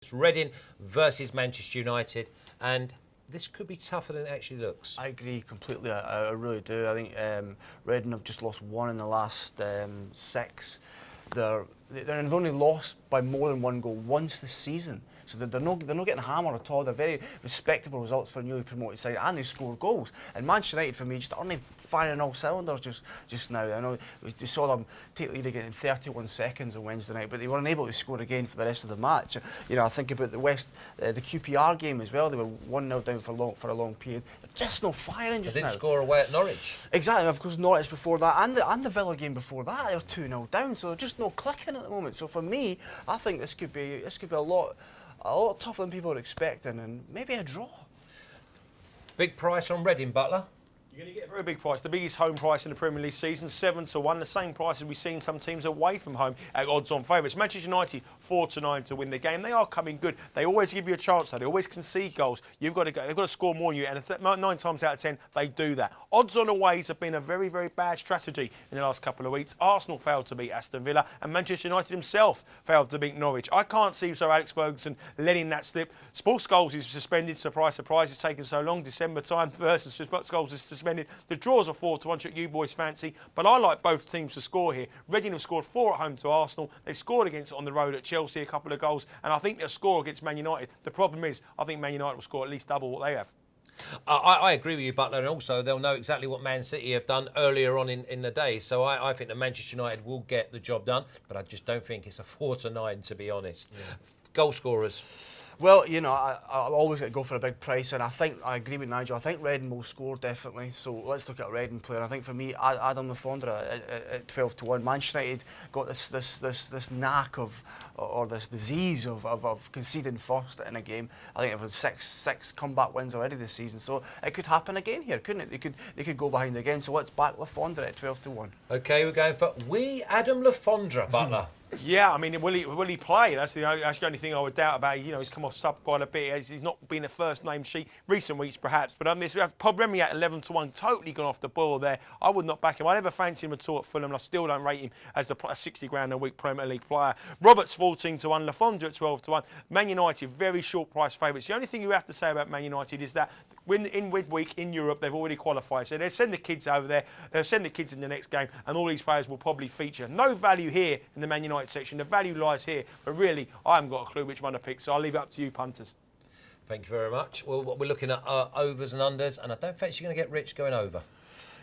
It's Reading versus Manchester United, and this could be tougher than it actually looks. I agree completely. I really do. I think Reading have just lost 1 in the last 6. They've only lost by more than 1 goal once this season. So they're not getting hammered at all. They're very respectable results for a newly promoted side, and they score goals. And Manchester United, for me, just aren't firing all cylinders just now. I know we saw them take the lead again in 31 seconds on Wednesday night, but they weren't able to score again for the rest of the match. You know, I think about the QPR game as well. They were 1-0 down for a long period. They're just not firing just now. They didn't score away at Norwich. Exactly. Of course, Norwich before that, and the Villa game before that, they were 2-0 down. So they're just not clicking at the moment. So for me, I think this could be a lot tougher than people are expecting, and maybe a draw. Big price on Reading, Butler. You're going to get a very big price. The biggest home price in the Premier League season, 7-1. The same price as we've seen some teams away from home at odds-on favourites. Manchester United 4-9 to win the game. They are coming good. They always give you a chance, though. They always concede goals. You've got to go. They've got to score more than you, and 9 times out of 10 they do that. Odds-on aways have been a very, very bad strategy in the last couple of weeks. Arsenal failed to beat Aston Villa, and Manchester United himself failed to beat Norwich. I can't see Sir Alex Ferguson letting that slip. Sports Goals is suspended. Surprise, surprise. It's taken so long. December time versus Sports Goals is suspended. The draws are 4-1 should you boys fancy, but I like both teams to score here. Reading have scored 4 at home to Arsenal. They've scored against on the road at Chelsea a couple of goals, and I think they'll score against Man United. The problem is, I think Man United will score at least double what they have. I agree with you, Butler, and also they'll know exactly what Man City have done earlier on in the day. So I think that Manchester United will get the job done, but I just don't think it's a 4-9, to be honest. Yeah. Goal scorers. Well, you know, I always got to go for a big price, and I agree with Nigel. I think Reading will score definitely. So let's look at a Reading player. I think for me, Adam Lafondra at 12-1. Manchester United got this knack or this disease of conceding first in a game. I think they've had six comeback wins already this season, so it could happen again here, couldn't it? They could go behind again. So let's back Lafondra at 12-1. Okay, we're going for Adam Lafondra, Butler. Yeah, I mean, will he play? That's the only thing I would doubt about. You know, he's come off sub quite a bit. He's not been a first name sheet recent weeks, perhaps. But we have Remy at 11-1, totally gone off the boil there. I would not back him. I never fancy him at all at Fulham, and I still don't rate him as a 60 grand a week Premier League player. Roberts 14-1, Lafondra at 12-1. Man United very short price favourites. The only thing you have to say about Man United is that in midweek in Europe they've already qualified, so they'll send the kids over there. They'll send the kids in the next game, and all these players will probably feature. No value here in the Man United section. The value lies here, but really, I haven't got a clue which one to pick, so I'll leave it up to you, punters. Thank you very much. Well, we're looking at overs and unders, and I don't fancy you're going to get rich going over.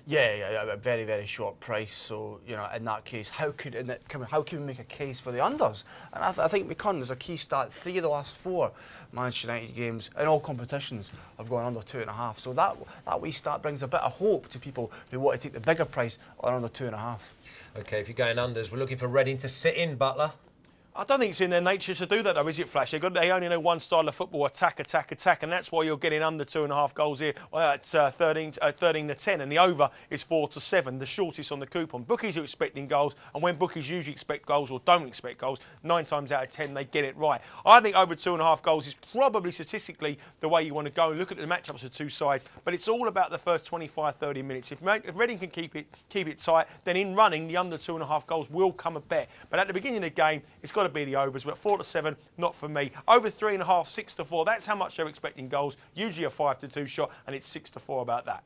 Yeah, a very, very short price. So, you know, in that case, how can we make a case for the unders? And I think we can. There's a key stat. 3 of the last 4 Manchester United games in all competitions have gone under 2.5. So that wee stat brings a bit of hope to people who want to take the bigger price on under 2.5. Okay, if you're going unders, we're looking for Reading to sit in, Butler. I don't think it's in their nature to do that, though, is it, Flash? They only know one style of football: attack, and that's why you're getting under 2.5 goals here at 13-10, and the over is 4-7, the shortest on the coupon. Bookies are expecting goals, and when bookies usually expect goals or don't expect goals, 9 times out of 10 they get it right. I think over 2.5 goals is probably statistically the way you want to go. Look at the matchups of two sides, but it's all about the first 25-30 minutes. If Reading can keep it tight, then in running the under 2.5 goals will come a bet. But at the beginning of the game, it's got to be the overs, but 4-7, not for me. Over 3.5, 6-4, that's how much they're expecting goals. Usually a 5-2 shot, and it's 6-4 about that.